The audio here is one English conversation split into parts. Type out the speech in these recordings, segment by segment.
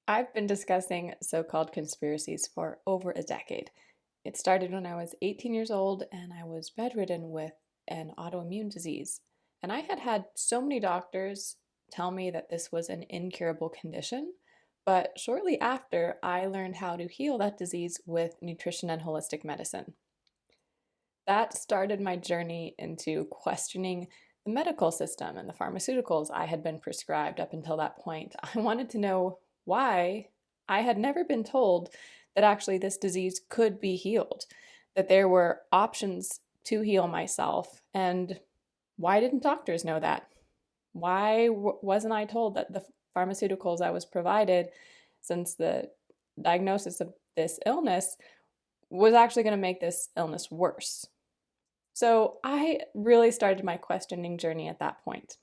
I've been discussing so-called conspiracies for over a decade. It started when I was 18 years old and I was bedridden with an autoimmune disease. And I had had so many doctors tell me that this was an incurable condition. But shortly after, I learned how to heal that disease with nutrition and holistic medicine. That started my journey into questioning the medical system and the pharmaceuticals I had been prescribed up until that point. I wanted to know why I had never been told that actually this disease could be healed, that there were options to heal myself, and why didn't doctors know that? Why wasn't I told that the pharmaceuticals I was provided since the diagnosis of this illness was actually going to make this illness worse? So I really started my questioning journey at that point.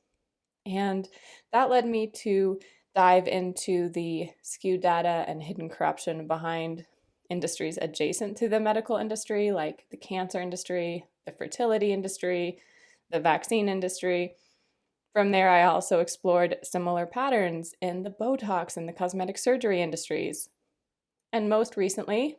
And that led me to dive into the skewed data and hidden corruption behind industries adjacent to the medical industry, like the cancer industry, the fertility industry, the vaccine industry. From there, I also explored similar patterns in the Botox and the cosmetic surgery industries. And most recently,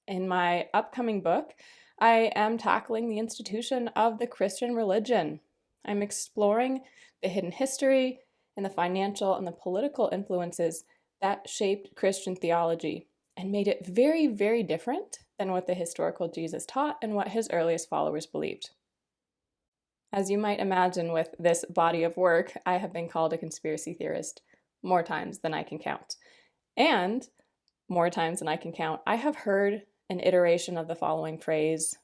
in my upcoming book, I am tackling the institution of the Christian religion. I'm exploring the hidden history and the financial and the political influences that shaped Christian theology and made it very, very different than what the historical Jesus taught and what his earliest followers believed. As you might imagine, with this body of work, I have been called a conspiracy theorist more times than I can count. And more times than I can count, I have heard an iteration of the following phrase: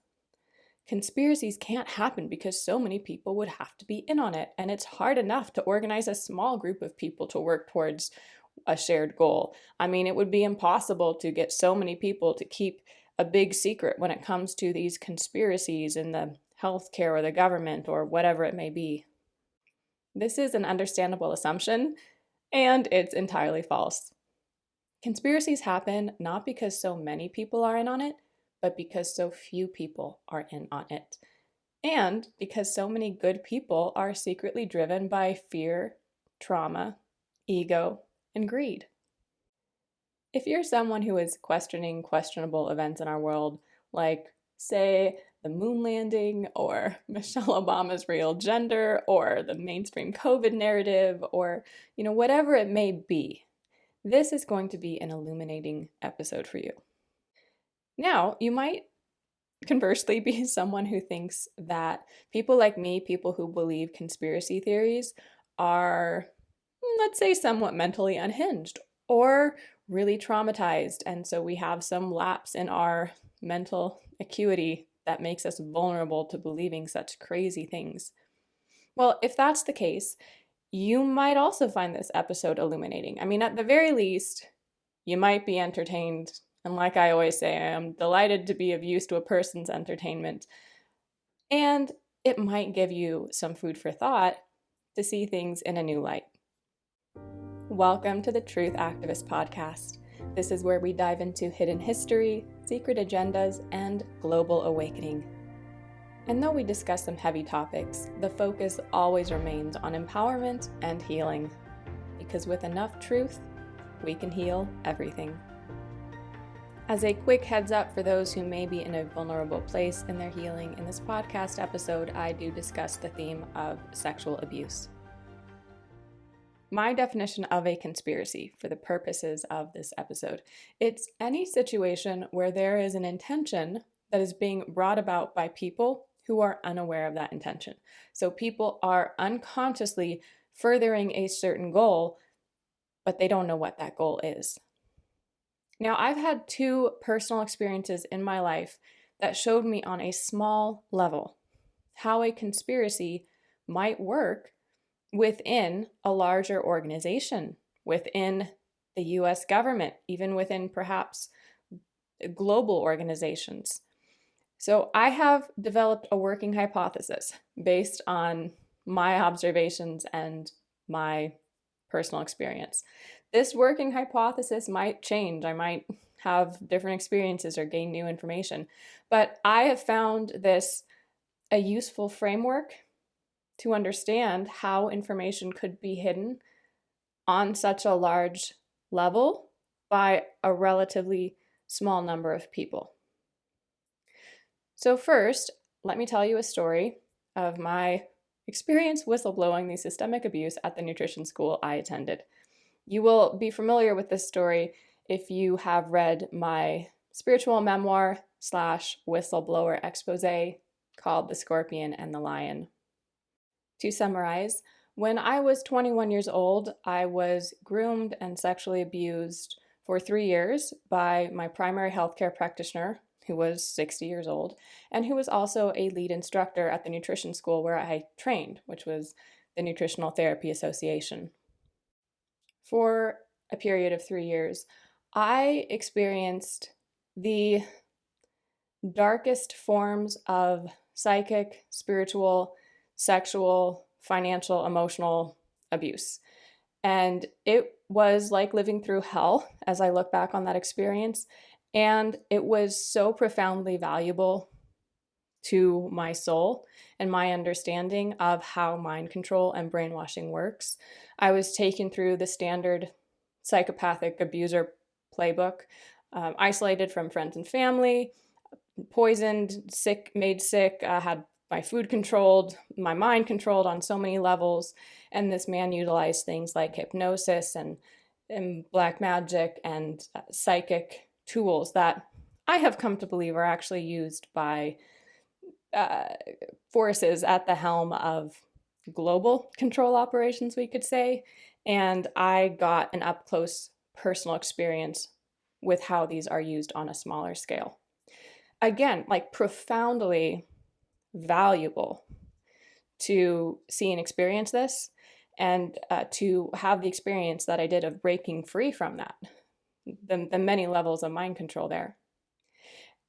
conspiracies can't happen because so many people would have to be in on it, and it's hard enough to organize a small group of people to work towards a shared goal. I mean, it would be impossible to get so many people to keep a big secret when it comes to these conspiracies in the healthcare or the government or whatever it may be. This is an understandable assumption, and it's entirely false. Conspiracies happen not because so many people are in on it, but because so few people are in on it. And because so many good people are secretly driven by fear, trauma, ego, and greed. If you're someone who is questioning questionable events in our world, like, say, the moon landing, or Michelle Obama's real gender, or the mainstream COVID narrative, or, whatever it may be, this is going to be an illuminating episode for you. Now, you might conversely be someone who thinks that people like me, people who believe conspiracy theories, are, let's say, somewhat mentally unhinged or really traumatized. And so we have some lapse in our mental acuity that makes us vulnerable to believing such crazy things. Well, if that's the case, you might also find this episode illuminating. I mean, at the very least, you might be entertained. And like I always say, I am delighted to be of use to a person's entertainment. And it might give you some food for thought to see things in a new light. Welcome to the Truth Activist Podcast. This is where we dive into hidden history, secret agendas, and global awakening. And though we discuss some heavy topics, the focus always remains on empowerment and healing. Because with enough truth, we can heal everything. As a quick heads up for those who may be in a vulnerable place in their healing, in this podcast episode, I do discuss the theme of sexual abuse. My definition of a conspiracy for the purposes of this episode, it's any situation where there is an intention that is being brought about by people who are unaware of that intention. So people are unconsciously furthering a certain goal, but they don't know what that goal is. Now, I've had two personal experiences in my life that showed me on a small level how a conspiracy might work within a larger organization, within the US government, even within perhaps global organizations. So I have developed a working hypothesis based on my observations and my personal experience. This working hypothesis might change. I might have different experiences or gain new information, but I have found this a useful framework to understand how information could be hidden on such a large level by a relatively small number of people. So first, let me tell you a story of my experience whistleblowing the systemic abuse at the nutrition school I attended. You will be familiar with this story if you have read my spiritual memoir / whistleblower expose called The Scorpion and the Lion. To summarize, when I was 21 years old, I was groomed and sexually abused for 3 years by my primary healthcare practitioner, who was 60 years old, and who was also a lead instructor at the nutrition school where I trained, which was the Nutritional Therapy Association. For a period of 3 years, I experienced the darkest forms of psychic, spiritual, sexual, financial, emotional abuse. And it was like living through hell as I look back on that experience. And it was so profoundly valuable to my soul and my understanding of how mind control and brainwashing works. I was taken through the standard psychopathic abuser playbook, isolated from friends and family, poisoned, sick, made sick, had my food controlled, my mind controlled on so many levels. And this man utilized things like hypnosis and black magic and psychic tools that I have come to believe are actually used by forces at the helm of global control operations, we could say. And I got an up close personal experience with how these are used on a smaller scale. Again, like profoundly valuable to see and experience this, and to have the experience that I did of breaking free from that, the many levels of mind control there.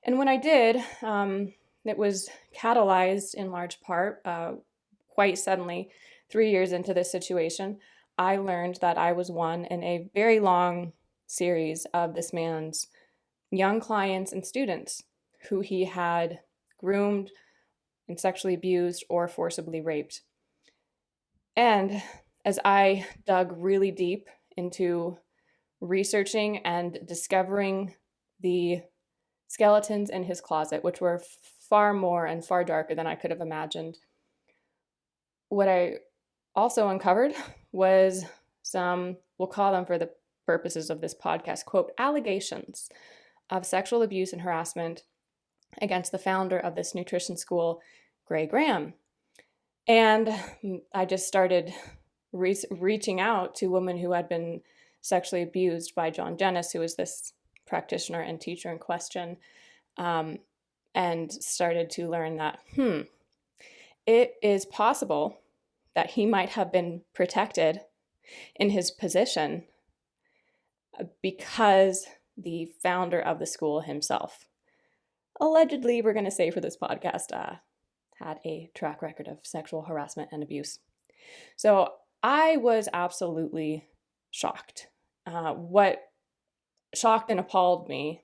And when I did, it was catalyzed in large part, quite suddenly, 3 years into this situation, I learned that I was one in a very long series of this man's young clients and students who he had groomed and sexually abused or forcibly raped. And as I dug really deep into researching and discovering the skeletons in his closet, which were far more and far darker than I could have imagined, what I also uncovered was some, we'll call them for the purposes of this podcast, quote, allegations of sexual abuse and harassment against the founder of this nutrition school, Gray Graham. And I just started reaching out to women who had been sexually abused by John Dennis, who was this practitioner and teacher in question, and started to learn that, it is possible that he might have been protected in his position because the founder of the school himself, allegedly, we're going to say for this podcast, had a track record of sexual harassment and abuse. So I was absolutely shocked. What shocked and appalled me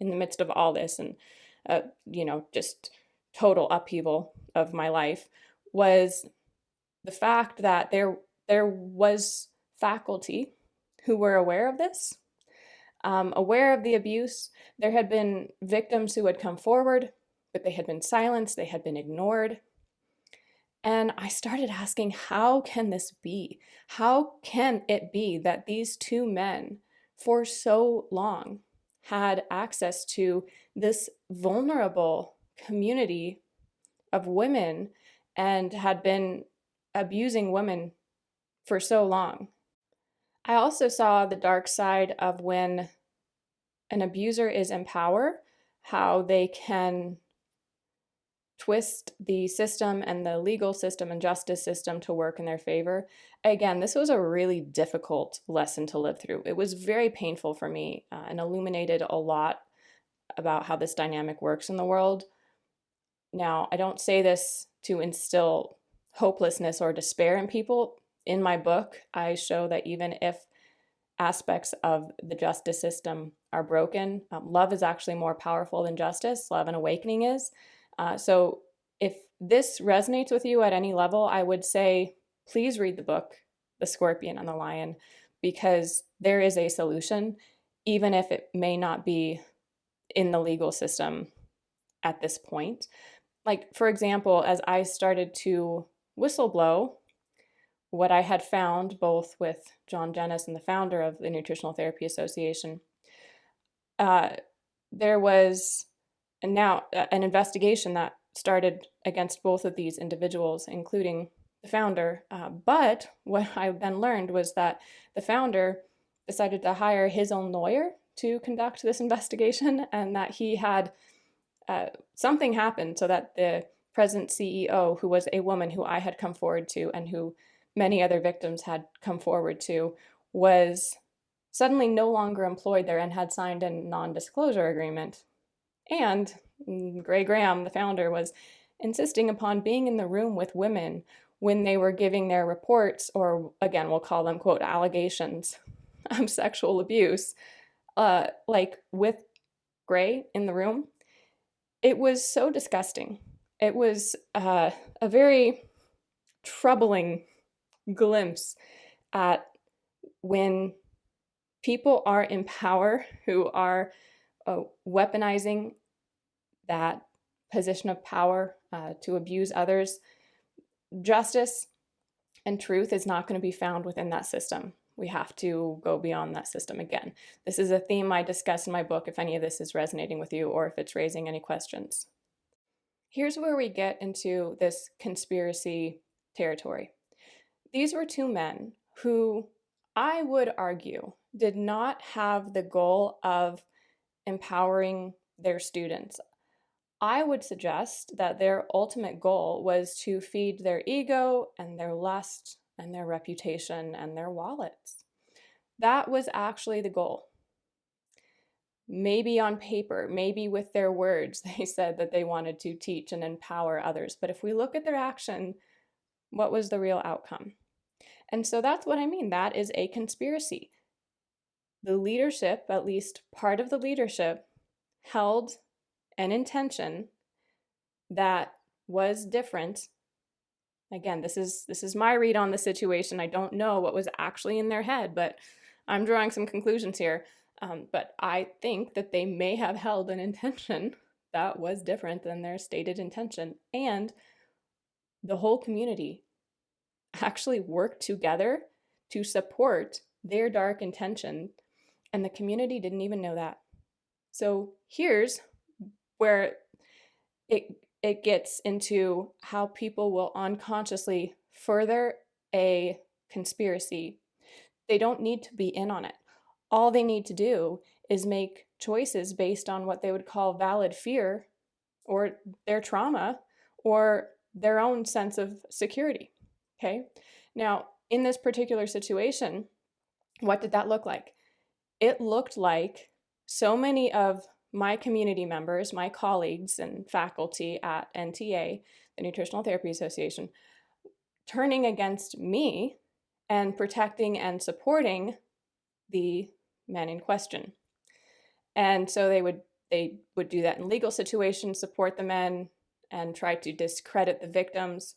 in the midst of all this and, just total upheaval of my life was the fact that there was faculty who were aware of this, aware of the abuse. There had been victims who had come forward, but they had been silenced, they had been ignored. And I started asking, how can this be? How can it be that these two men, for so long, had access to this vulnerable community of women and had been abusing women for so long? I also saw the dark side of when an abuser is in power, how they can twist the system and the legal system and justice system to work in their favor. Again, this was a really difficult lesson to live through. It was very painful for me and illuminated a lot about how this dynamic works in the world. Now, I don't say this to instill hopelessness or despair in people. In my book, I show that even if aspects of the justice system are broken, love is actually more powerful than justice. Love and awakening is. So if this resonates with you at any level, I would say, please read the book, The Scorpion and the Lion, because there is a solution. even if it may not be in the legal system at this point. Like, for example, as I started to whistleblow, what I had found, both with John Jennis and the founder of the Nutritional Therapy Association, there was now an investigation that started against both of these individuals, including the founder. But what I then learned was that the founder decided to hire his own lawyer to conduct this investigation, and that he had something happened so that the present CEO, who was a woman who I had come forward to and who many other victims had come forward to, was suddenly no longer employed there and had signed a non-disclosure agreement. And Gray Graham, the founder, was insisting upon being in the room with women when they were giving their reports, or again, we'll call them, quote, allegations of sexual abuse, like with Gray in the room. It was so disgusting. It was a very troubling glimpse at when people are in power who are weaponizing that position of power to abuse others. Justice and truth is not going to be found within that system. We have to go beyond that system again. This is a theme I discuss in my book, if any of this is resonating with you or if it's raising any questions. Here's where we get into this conspiracy territory. These were two men who, I would argue, did not have the goal of empowering their students. I would suggest that their ultimate goal was to feed their ego and their lust and their reputation and their wallets. That was actually the goal. Maybe on paper, maybe with their words, they said that they wanted to teach and empower others. But if we look at their action, what was the real outcome? And so that's what I mean. That is a conspiracy. The leadership, at least part of the leadership, held an intention that was different. Again, this is my read on the situation. I don't know what was actually in their head, but I'm drawing some conclusions here. But I think that they may have held an intention that was different than their stated intention. And the whole community actually worked together to support their dark intention, and the community didn't even know that. So here's where it gets into how people will unconsciously further a conspiracy. They don't need to be in on it. All they need to do is make choices based on what they would call valid fear, or their trauma, or their own sense of security. Okay? Now, in this particular situation, what did that look like? It looked like so many of my community members, my colleagues and faculty at NTA, the Nutritional Therapy Association, turning against me and protecting and supporting the men in question. And so they would do that in legal situations, support the men, and try to discredit the victims.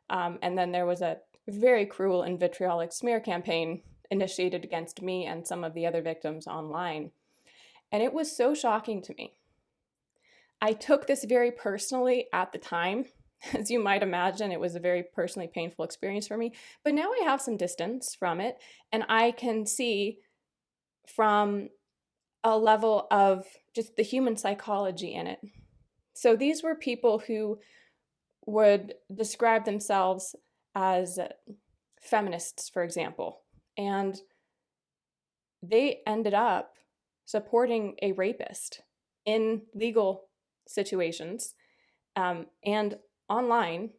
And then there was a very cruel and vitriolic smear campaign initiated against me and some of the other victims online. And it was so shocking to me. I took this very personally at the time. As you might imagine, it was a very personally painful experience for me. But now I have some distance from it, and I can see from a level of just the human psychology in it. So these were people who would describe themselves as feminists, for example, and they ended up supporting a rapist in legal situations and online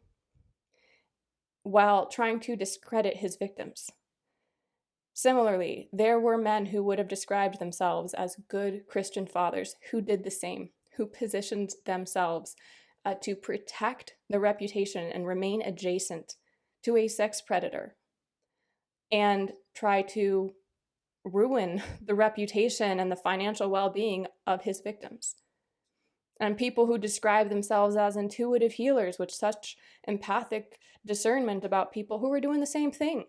while trying to discredit his victims. Similarly, there were men who would have described themselves as good Christian fathers who did the same, who positioned themselves to protect the reputation and remain adjacent to a sex predator and try to ruin the reputation and the financial well-being of his victims. And people who describe themselves as intuitive healers with such empathic discernment about people who were doing the same thing.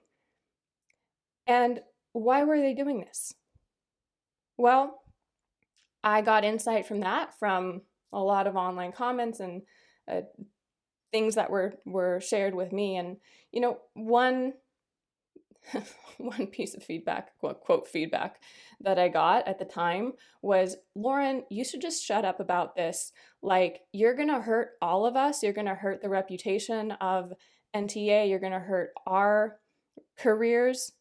And why were they doing this? Well, I got insight from that from a lot of online comments and uh, things that were shared with me. And one one piece of feedback, quote feedback, that I got at the time was, Lauren, you should just shut up about this. Like, you're going to hurt all of us. You're going to hurt the reputation of NTA. You're going to hurt our careers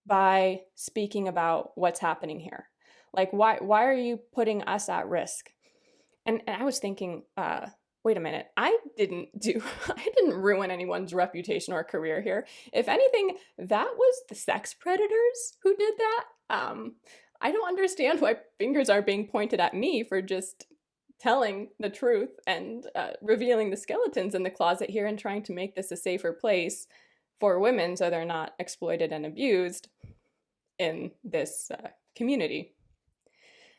by speaking about what's happening here. Like, why are you putting us at risk? And I was thinking, wait a minute, I didn't ruin anyone's reputation or career here. If anything, that was the sex predators who did that. I don't understand why fingers are being pointed at me for just telling the truth and revealing the skeletons in the closet here and trying to make this a safer place for women so they're not exploited and abused in this community.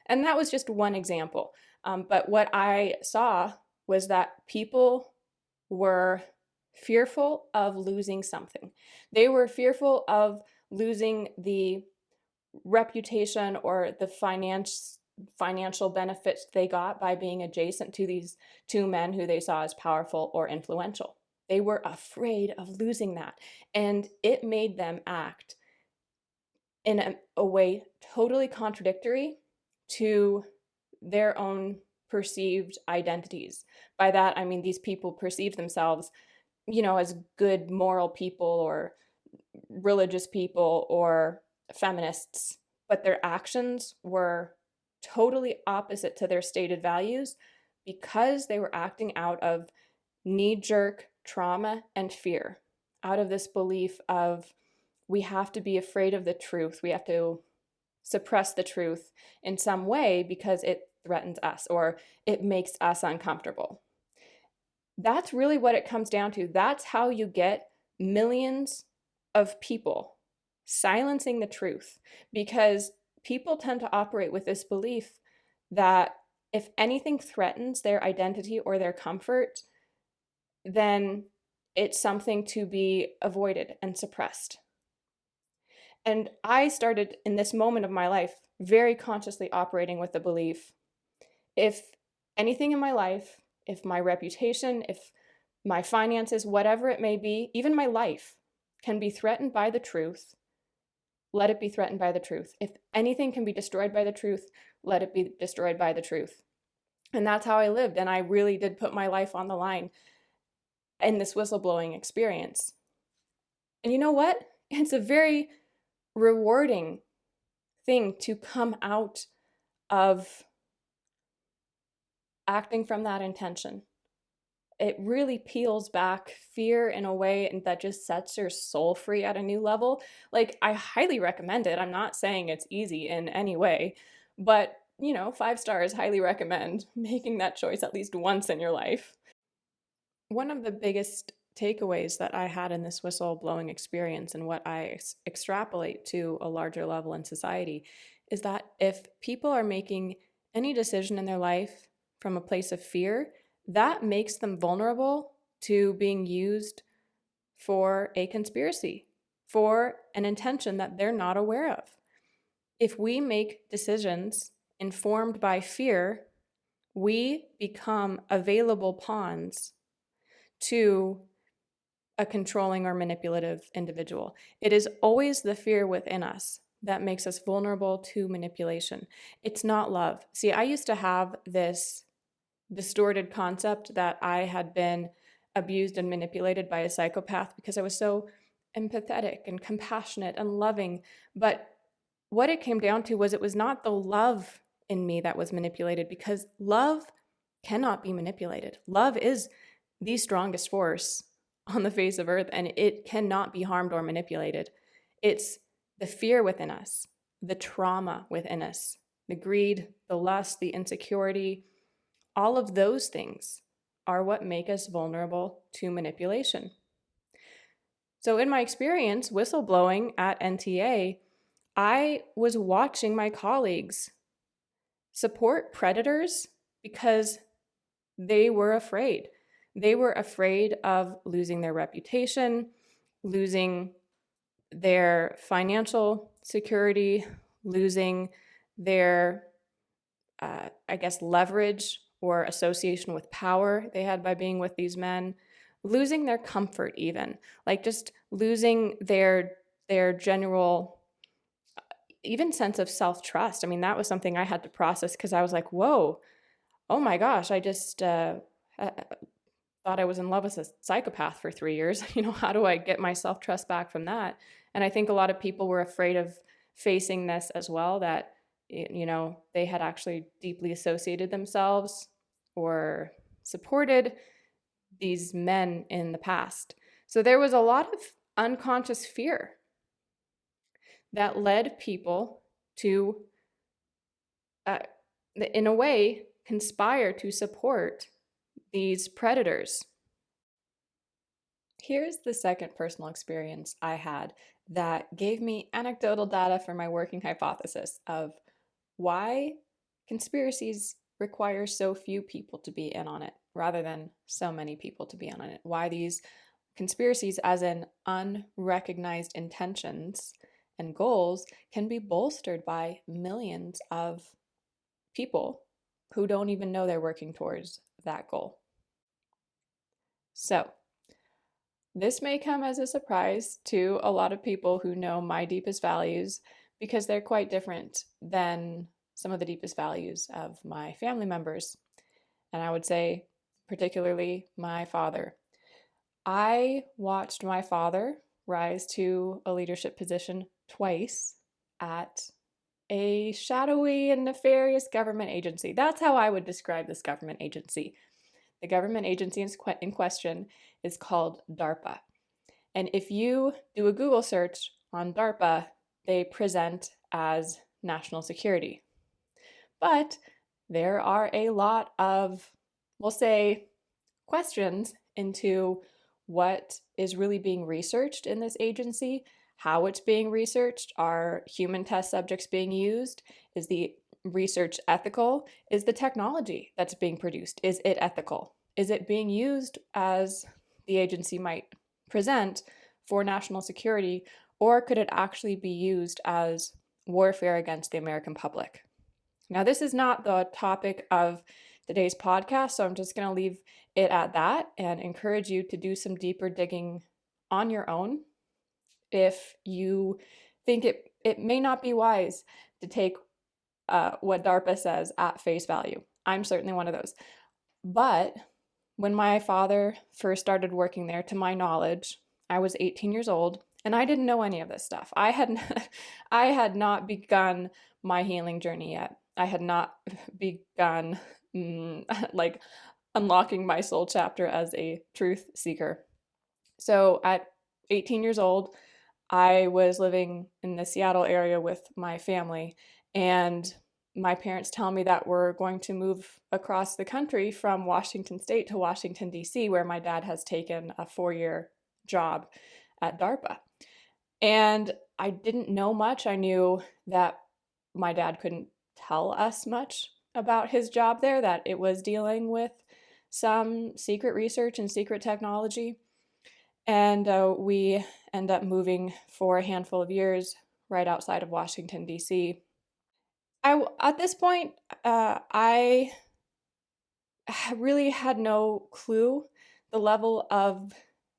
And that was just one example. But what I saw was that people were fearful of losing something. They were fearful of losing the reputation or the financial benefits they got by being adjacent to these two men who they saw as powerful or influential. They were afraid of losing that. And it made them act in a way totally contradictory to their own perceived identities. By that, I mean these people perceive themselves, as good moral people or religious people or feminists, but their actions were totally opposite to their stated values because they were acting out of knee-jerk trauma and fear, out of this belief of, we have to be afraid of the truth. We have to suppress the truth in some way because it threatens us or it makes us uncomfortable. That's really what it comes down to. That's how you get millions of people silencing the truth, because people tend to operate with this belief that if anything threatens their identity or their comfort, then it's something to be avoided and suppressed. And I started in this moment of my life very consciously operating with the belief, if anything in my life, if my reputation, if my finances, whatever it may be, even my life can be threatened by the truth, let it be threatened by the truth. If anything can be destroyed by the truth, let it be destroyed by the truth. And that's how I lived. And I really did put my life on the line in this whistleblowing experience. And you know what? It's a very rewarding thing to come out of acting from that intention. It really peels back fear in a way that just sets your soul free at a new level. Like, I highly recommend it. I'm not saying it's easy in any way, but 5 stars, highly recommend making that choice at least once in your life. One of the biggest takeaways that I had in this whistleblowing experience and what I extrapolate to a larger level in society is that if people are making any decision in their life from a place of fear, that makes them vulnerable to being used for a conspiracy, for an intention that they're not aware of. If we make decisions informed by fear, we become available pawns to a controlling or manipulative individual. It is always the fear within us that makes us vulnerable to manipulation. It's not love. See, I used to have this distorted concept that I had been abused and manipulated by a psychopath because I was so empathetic and compassionate and loving. But what it came down to was it was not the love in me that was manipulated, because love cannot be manipulated. Love is the strongest force on the face of earth, and it cannot be harmed or manipulated. It's the fear within us, the trauma within us, the greed, the lust, the insecurity. All of those things are what make us vulnerable to manipulation. So in my experience whistleblowing at NTA, I was watching my colleagues support predators because they were afraid. They were afraid of losing their reputation, losing their financial security, losing their, I guess, leverage or association with power they had by being with these men, losing their comfort, even like just losing their general even sense of self-trust. I mean, that was something I had to process because I was like, whoa, oh my gosh, I just thought I was in love with a psychopath for 3 years. How do I get my self-trust back from that? And I think a lot of people were afraid of facing this as well, that, they had actually deeply associated themselves or supported these men in the past. So there was a lot of unconscious fear that led people to, in a way, conspire to support these predators. Here's the second personal experience I had that gave me anecdotal data for my working hypothesis of why conspiracies require so few people to be in on it rather than so many people to be in on it. Why these conspiracies, as in unrecognized intentions and goals, can be bolstered by millions of people who don't even know they're working towards that goal. So, this may come as a surprise to a lot of people who know my deepest values because they're quite different than some of the deepest values of my family members. And I would say, particularly my father. I watched my father rise to a leadership position twice at a shadowy and nefarious government agency. That's how I would describe this government agency. The government agency in question is called DARPA. And if you do a Google search on DARPA, they present as national security. But there are a lot of, we'll say, questions into what is really being researched in this agency, how it's being researched. Are human test subjects being used? Is the research ethical? Is the technology that's being produced, is it ethical? Is it being used as the agency might present for national security, or could it actually be used as warfare against the American public? Now, this is not the topic of today's podcast, so I'm just going to leave it at that and encourage you to do some deeper digging on your own. If you think it may not be wise to take what DARPA says at face value. I'm certainly one of those. But when my father first started working there, to my knowledge, I was 18 years old and I didn't know any of this stuff. I had not begun my healing journey yet. I had not begun like unlocking my soul chapter as a truth seeker. So at 18 years old, I was living in the Seattle area with my family, and my parents tell me that we're going to move across the country from Washington State to Washington, D.C., where my dad has taken a 4-year job at DARPA. And I didn't know much. I knew that my dad couldn't tell us much about his job there, that it was dealing with some secret research and secret technology. And we end up moving for a handful of years right outside of Washington, D.C. At this point, I really had no clue the level of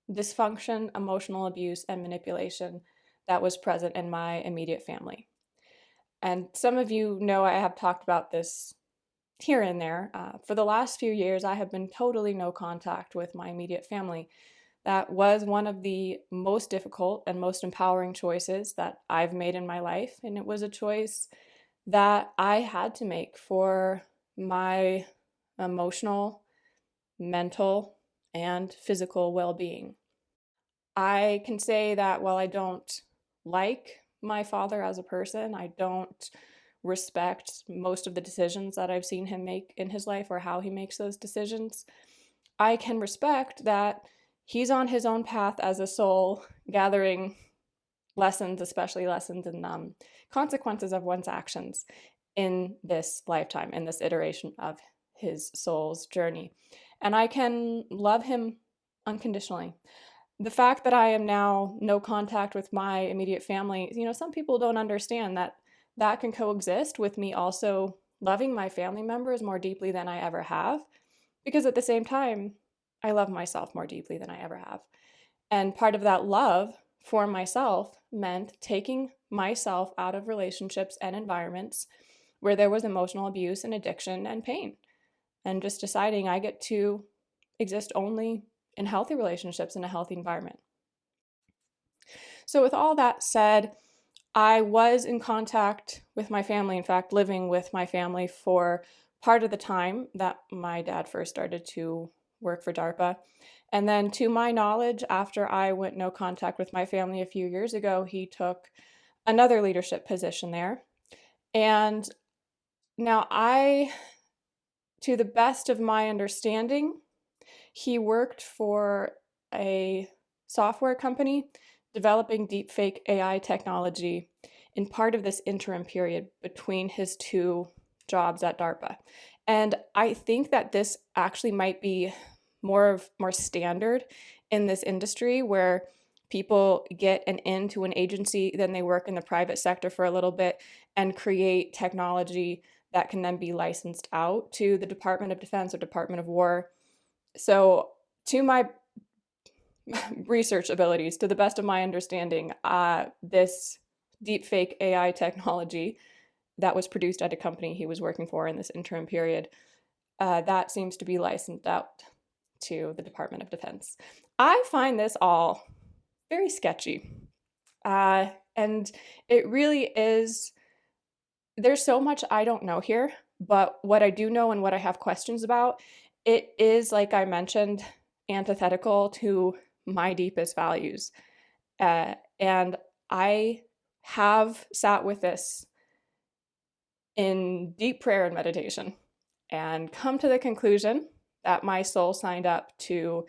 dysfunction, emotional abuse, and manipulation that was present in my immediate family. And some of you know I have talked about this here and there. For the last few years, I have been totally no contact with my immediate family. That was one of the most difficult and most empowering choices that I've made in my life. And it was a choice that I had to make for my emotional, mental, and physical well-being. I can say that while I don't like my father as a person, I don't respect most of the decisions that I've seen him make in his life or how he makes those decisions, I can respect that he's on his own path as a soul, gathering lessons, especially lessons in consequences of one's actions in this lifetime, in this iteration of his soul's journey. And I can love him unconditionally. The fact that I am now no contact with my immediate family, some people don't understand that that can coexist with me also loving my family members more deeply than I ever have, because at the same time, I love myself more deeply than I ever have. And part of that love for myself meant taking myself out of relationships and environments where there was emotional abuse and addiction and pain, and just deciding I get to exist only in healthy relationships in a healthy environment. So, with all that said, I was in contact with my family, in fact, living with my family for part of the time that my dad first started to work for DARPA. And then, to my knowledge, after I went no contact with my family a few years ago, he took another leadership position there. And now, to the best of my understanding, he worked for a software company developing deepfake AI technology in part of this interim period between his two jobs at DARPA. And I think that this actually might be more standard in this industry, where people get an into an agency, then they work in the private sector for a little bit and create technology that can then be licensed out to the Department of Defense or Department of War. So, to my research abilities, to the best of my understanding, this deepfake AI technology that was produced at a company he was working for in this interim period, that seems to be licensed out to the Department of Defense. I find this all very sketchy. And it really is, there's so much I don't know here, but what I do know and what I have questions about, it is, like I mentioned, antithetical to my deepest values. And I have sat with this in deep prayer and meditation and come to the conclusion that my soul signed up to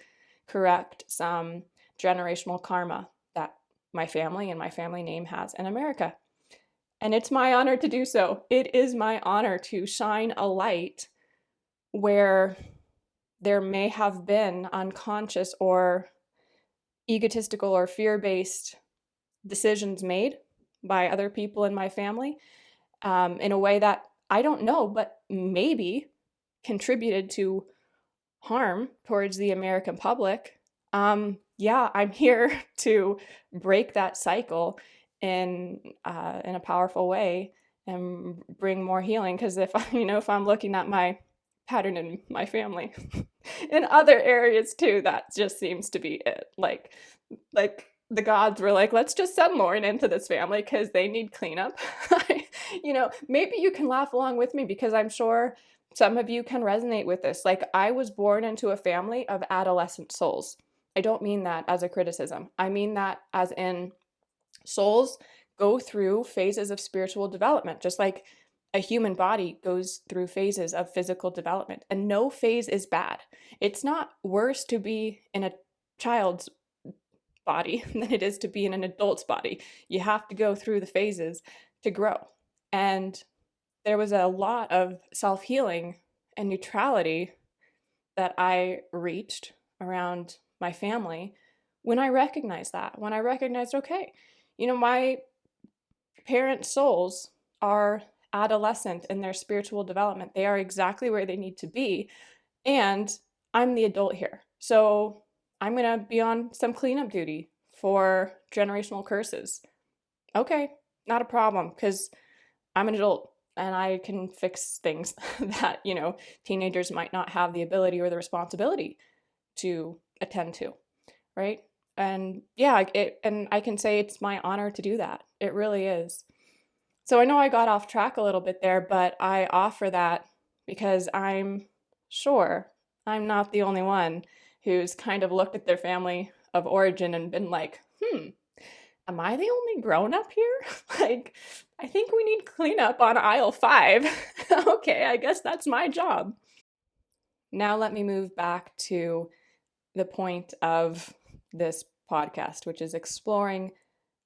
correct some generational karma that my family and my family name has in America. And it's my honor to do so. It is my honor to shine a light where there may have been unconscious or egotistical or fear-based decisions made by other people in my family, in a way that I don't know, but maybe contributed to harm towards the American public. Yeah, I'm here to break that cycle in a powerful way and bring more healing. Because if I'm looking at my pattern in my family, in other areas too, that just seems to be it. Like the gods were like, let's just send Lauren into this family because they need cleanup. Maybe you can laugh along with me, because I'm sure some of you can resonate with this. Like, I was born into a family of adolescent souls. I don't mean that as a criticism. I mean that as in, souls go through phases of spiritual development, just like a human body goes through phases of physical development, and no phase is bad. It's not worse to be in a child's body than it is to be in an adult's body. You have to go through the phases to grow. And there was a lot of self-healing and neutrality that I reached around my family when I recognized that. When I recognized, okay, my parents' souls are adolescent in their spiritual development. They are exactly where they need to be. And I'm the adult here. So I'm going to be on some cleanup duty for generational curses. Okay, not a problem, because I'm an adult and I can fix things that, teenagers might not have the ability or the responsibility to attend to, right? And yeah, and I can say it's my honor to do that. It really is. So I know I got off track a little bit there, but I offer that because I'm sure I'm not the only one who's kind of looked at their family of origin and been like, am I the only grown-up here? Like, I think we need cleanup on aisle 5. Okay, I guess that's my job. Now let me move back to the point of this podcast, which is exploring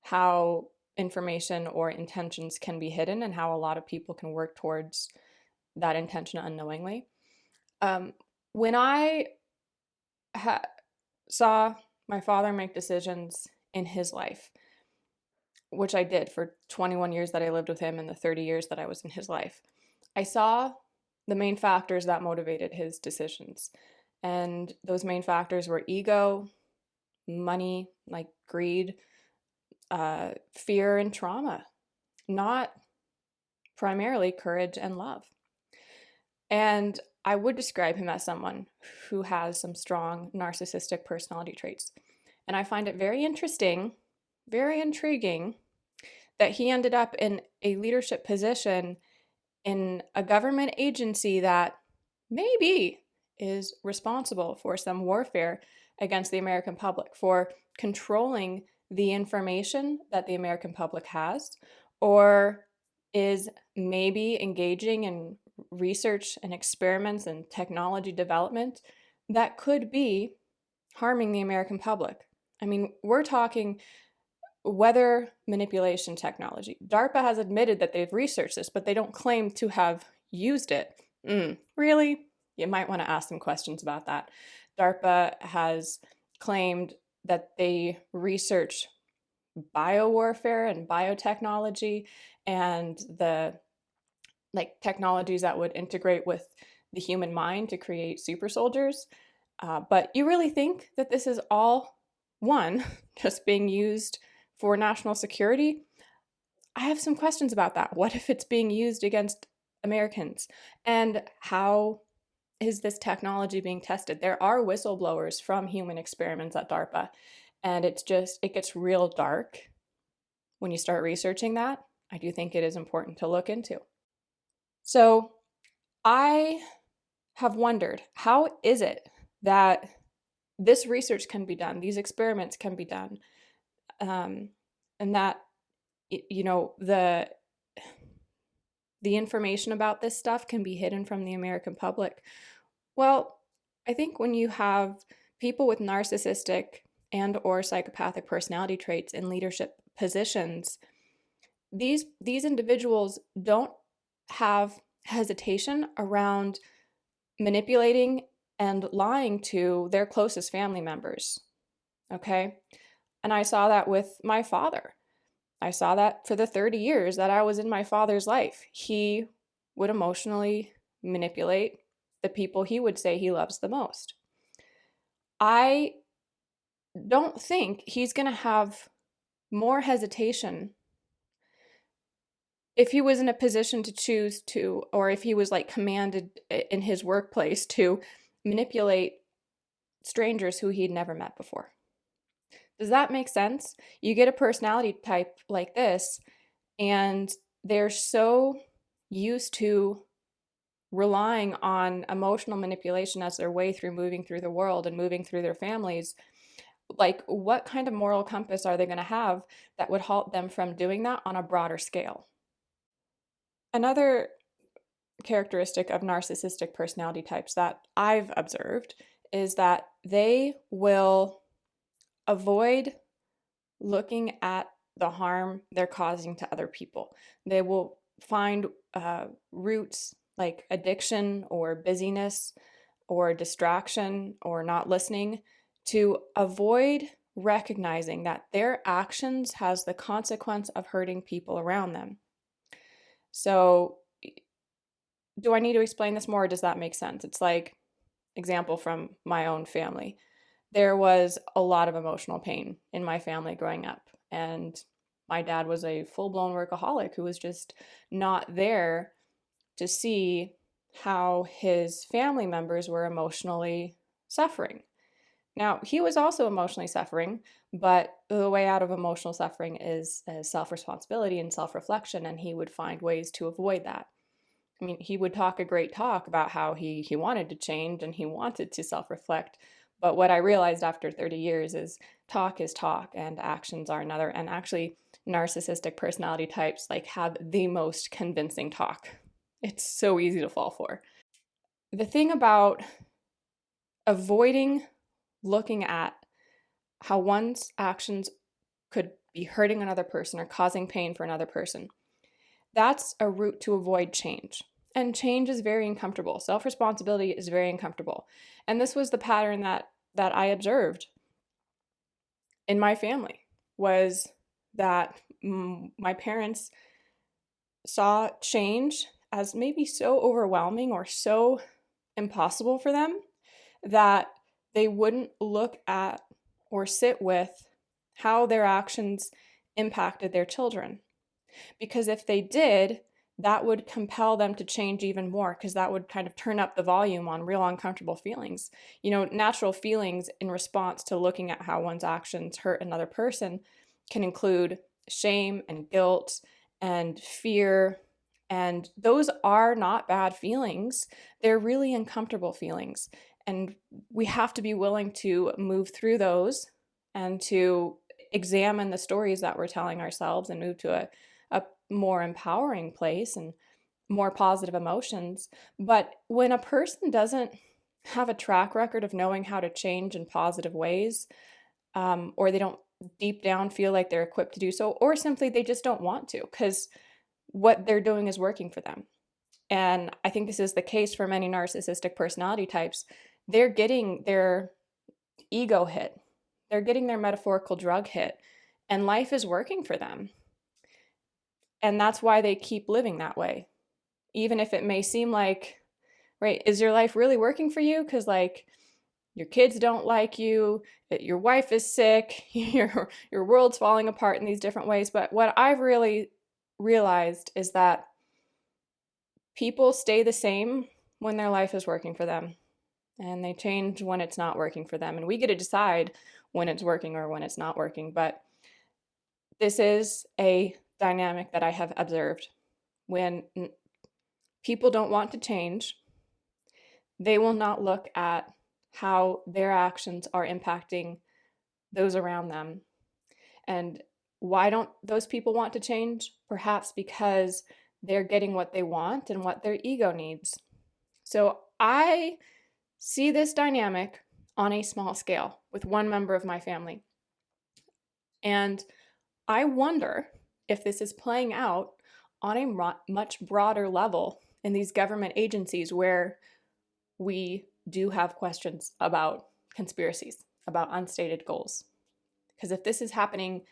how information or intentions can be hidden and how a lot of people can work towards that intention unknowingly. When I saw my father make decisions in his life, which I did for 21 years that I lived with him and the 30 years that I was in his life, I saw the main factors that motivated his decisions. And those main factors were ego, money, like greed, fear, and trauma, not primarily courage and love. And I would describe him as someone who has some strong narcissistic personality traits. And I find it very interesting, very intriguing, that he ended up in a leadership position in a government agency that maybe is responsible for some warfare against the American public, for controlling the information that the American public has, or is maybe engaging in research and experiments and technology development that could be harming the American public. I mean, we're talking weather manipulation technology. DARPA has admitted that they've researched this, but they don't claim to have used it. Really? You might want to ask some questions about that. DARPA has claimed that they research biowarfare and biotechnology and the technologies that would integrate with the human mind to create super soldiers. But you really think that this is all one just being used for national security? I have some questions about that. What if it's being used against Americans? And how is this technology being tested? There are whistleblowers from human experiments at DARPA, and it gets real dark when you start researching that. I do think it is important to look into. So I have wondered, how is it that this research can be done, these experiments can be done, and that, you know, the information about this stuff can be hidden from the American public? Well, I think when you have people with narcissistic and or psychopathic personality traits in leadership positions, these individuals don't have hesitation around manipulating and lying to their closest family members. Okay? And I saw that with my father. I saw that for the 30 years that I was in my father's life. He would emotionally manipulate the people he would say he loves the most. I don't think he's going to have more hesitation if he was in a position to choose to, or if he was like commanded in his workplace to manipulate strangers who he'd never met before. Does that make sense? You get a personality type like this, and they're so used to relying on emotional manipulation as their way through moving through the world and moving through their families. Like, what kind of moral compass are they going to have that would halt them from doing that on a broader scale? Another characteristic of narcissistic personality types that I've observed is that they will avoid looking at the harm they're causing to other people. They will find roots like addiction or busyness or distraction or not listening to avoid recognizing that their actions has the consequence of hurting people around them. So, do I need to explain this more, or does that make sense? It's like, example from my own family. There was a lot of emotional pain in my family growing up, and my dad was a full-blown workaholic who was just not there to see how his family members were emotionally suffering. Now, he was also emotionally suffering, but the way out of emotional suffering is self-responsibility and self-reflection, and he would find ways to avoid that. I mean, he would talk a great talk about how he wanted to change and he wanted to self-reflect, but what I realized after 30 years is talk is talk and actions are another, and actually narcissistic personality types like have the most convincing talk. It's so easy to fall for. The thing about avoiding looking at how one's actions could be hurting another person or causing pain for another person, that's a route to avoid change. And change is very uncomfortable. Self-responsibility is very uncomfortable. And this was the pattern that I observed in my family, was that my parents saw change as maybe so overwhelming or so impossible for them that they wouldn't look at or sit with how their actions impacted their children. Because if they did, that would compel them to change even more, because that would kind of turn up the volume on real uncomfortable feelings. Natural feelings in response to looking at how one's actions hurt another person can include shame and guilt and fear. And those are not bad feelings. They're really uncomfortable feelings. And we have to be willing to move through those and to examine the stories that we're telling ourselves and move to a more empowering place and more positive emotions. But when a person doesn't have a track record of knowing how to change in positive ways, or they don't deep down feel like they're equipped to do so, or simply they just don't want to because what they're doing is working for them. And I think this is the case for many narcissistic personality types. They're getting their ego hit, they're getting their metaphorical drug hit, and life is working for them. And that's why they keep living that way. Even if it may seem like, right, is your life really working for you? Because your kids don't like you, your wife is sick, your world's falling apart in these different ways. But what I've really realized is that people stay the same when their life is working for them. And they change when it's not working for them. And we get to decide when it's working or when it's not working. But this is a dynamic that I have observed. When people don't want to change, they will not look at how their actions are impacting those around them. And why don't those people want to change? Perhaps because they're getting what they want and what their ego needs. So I see this dynamic on a small scale with one member of my family. And I wonder if this is playing out on a much broader level in these government agencies where we do have questions about conspiracies, about unstated goals. Because if this is happening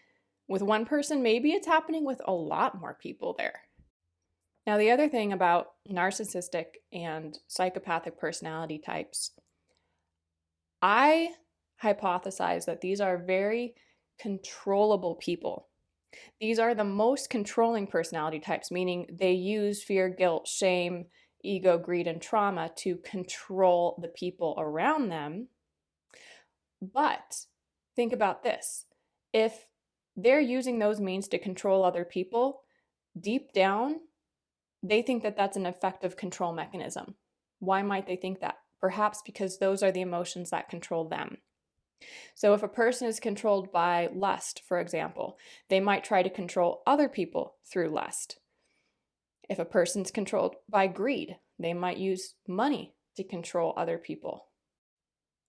with one person, maybe it's happening with a lot more people there. Now, the other thing about narcissistic and psychopathic personality types, I hypothesize that these are very controllable people. These are the most controlling personality types, meaning they use fear, guilt, shame, ego, greed, and trauma to control the people around them. But think about this. If they're using those means to control other people, deep down, they think that that's an effective control mechanism. Why might they think that? Perhaps because those are the emotions that control them. So if a person is controlled by lust, for example, they might try to control other people through lust. If a person's controlled by greed, they might use money to control other people.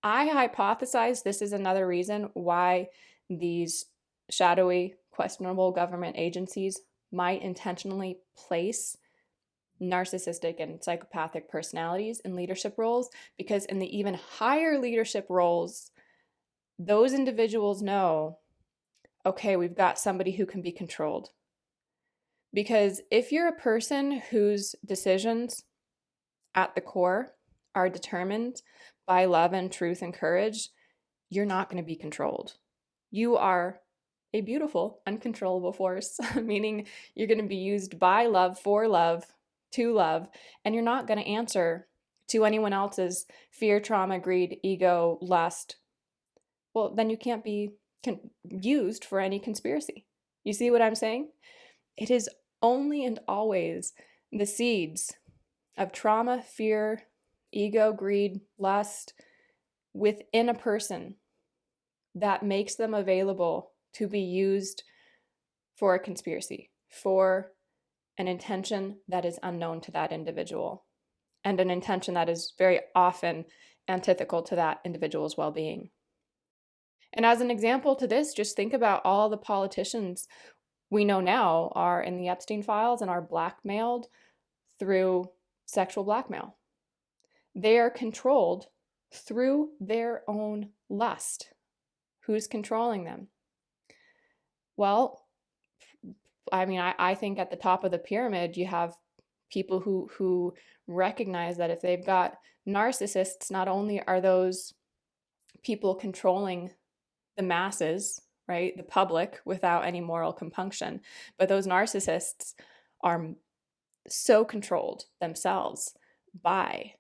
I hypothesize this is another reason why these shadowy, questionable government agencies might intentionally place narcissistic and psychopathic personalities in leadership roles, because in the even higher leadership roles, those individuals know, okay, we've got somebody who can be controlled. Because if you're a person whose decisions at the core are determined by love and truth and courage, you're not going to be controlled. You are a beautiful, uncontrollable force, meaning you're going to be used by love, for love, to love, and you're not going to answer to anyone else's fear, trauma, greed, ego, lust. Well, then you can't be used for any conspiracy. You see what I'm saying? It is only and always the seeds of trauma, fear, ego, greed, lust within a person that makes them available to be used for a conspiracy, for an intention that is unknown to that individual, and an intention that is very often antithetical to that individual's well-being. And as an example to this, just think about all the politicians we know now are in the Epstein files and are blackmailed through sexual blackmail. They are controlled through their own lust. Who's controlling them? Well, I mean, I think at the top of the pyramid, you have people who recognize that if they've got narcissists, not only are those people controlling the masses, right, the public without any moral compunction, but those narcissists are so controlled themselves by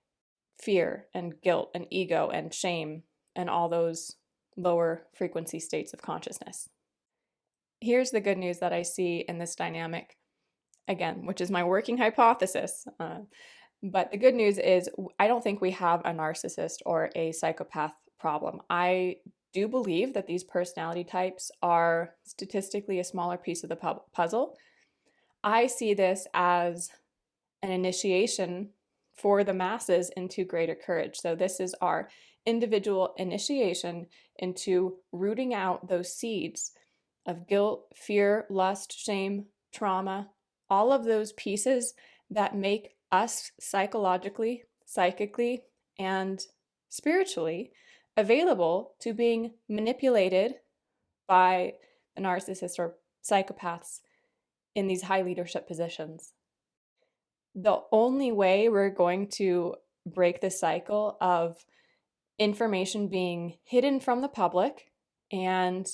fear and guilt and ego and shame and all those lower frequency states of consciousness. Here's the good news that I see in this dynamic, again, which is my working hypothesis. But the good news is I don't think we have a narcissist or a psychopath problem. I do believe that these personality types are statistically a smaller piece of the puzzle. I see this as an initiation for the masses into greater courage. So this is our individual initiation into rooting out those seeds of guilt, fear, lust, shame, trauma, all of those pieces that make us psychologically, psychically, and spiritually available to being manipulated by the narcissists or psychopaths in these high leadership positions. The only way we're going to break the cycle of information being hidden from the public and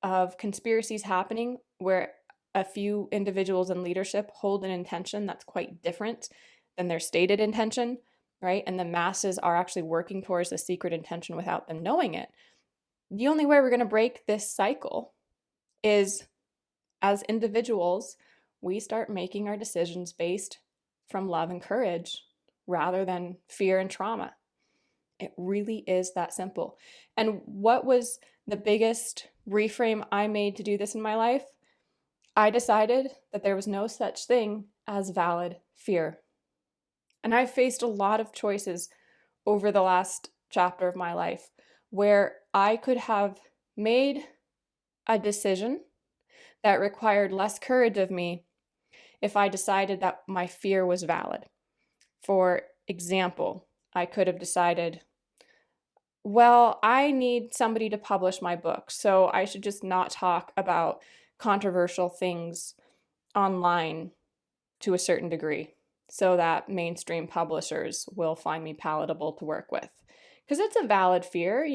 of conspiracies happening where a few individuals in leadership hold an intention that's quite different than their stated intention, right? And the masses are actually working towards a secret intention without them knowing it. The only way we're going to break this cycle is as individuals, we start making our decisions based from love and courage rather than fear and trauma. It really is that simple. And what was the biggest reframe I made to do this in my life? I decided that there was no such thing as valid fear. And I've faced a lot of choices over the last chapter of my life where I could have made a decision that required less courage of me if I decided that my fear was valid. For example, I could have decided, well, I need somebody to publish my book, so I should just not talk about controversial things online to a certain degree so that mainstream publishers will find me palatable to work with. Because it's a valid fear,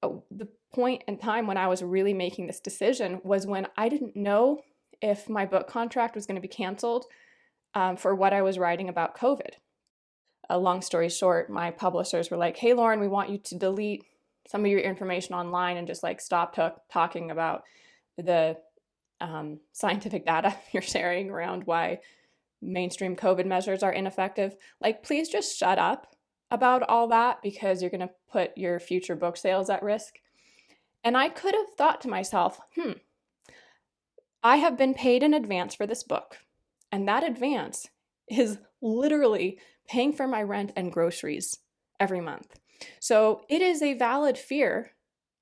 the point in time when I was really making this decision was when I didn't know if my book contract was going to be canceled for what I was writing about COVID. A long story short, my publishers were like, hey, Lauren, we want you to delete some of your information online and just stop talking about the scientific data you're sharing around why mainstream COVID measures are ineffective. Please just shut up about all that because you're going to put your future book sales at risk. And I could have thought to myself, I have been paid in advance for this book, and that advance is literally paying for my rent and groceries every month. So it is a valid fear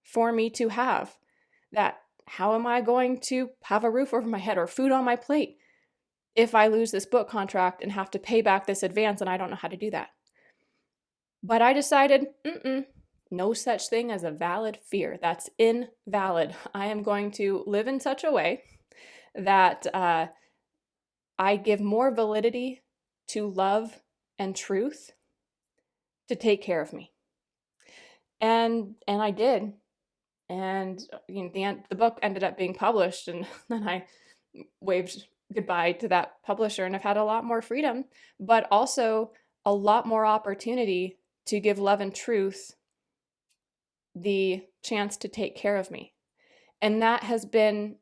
for me to have that how am I going to have a roof over my head or food on my plate if I lose this book contract and have to pay back this advance and I don't know how to do that? But I decided, no such thing as a valid fear. That's invalid. I am going to live in such a way that I give more validity to love and truth to take care of me. And I did. And the book ended up being published, and then I waved goodbye to that publisher, and I've had a lot more freedom, but also a lot more opportunity to give love and truth the chance to take care of me. And that has been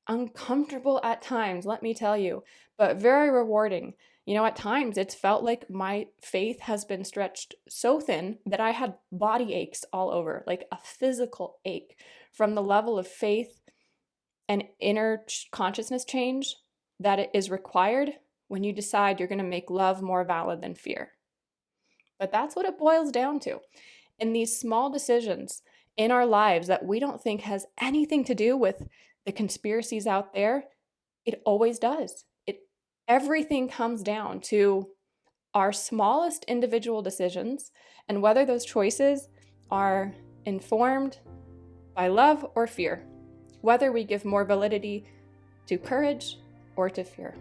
uncomfortable at times, let me tell you, but very rewarding. At times it's felt like my faith has been stretched so thin that I had body aches all over, like a physical ache from the level of faith and inner consciousness change that it is required when you decide you're going to make love more valid than fear. But that's what it boils down to. In these small decisions in our lives that we don't think has anything to do with the conspiracies out there, it always does. Everything comes down to our smallest individual decisions and whether those choices are informed by love or fear, whether we give more validity to courage or to fear.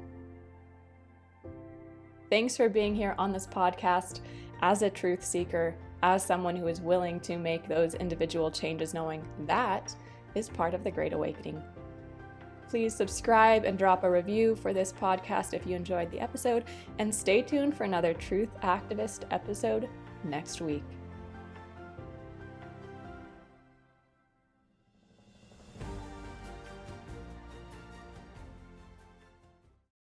Thanks for being here on this podcast as a truth seeker, as someone who is willing to make those individual changes, knowing that is part of the Great Awakening. Please subscribe and drop a review for this podcast if you enjoyed the episode, and stay tuned for another Truth Activist episode next week.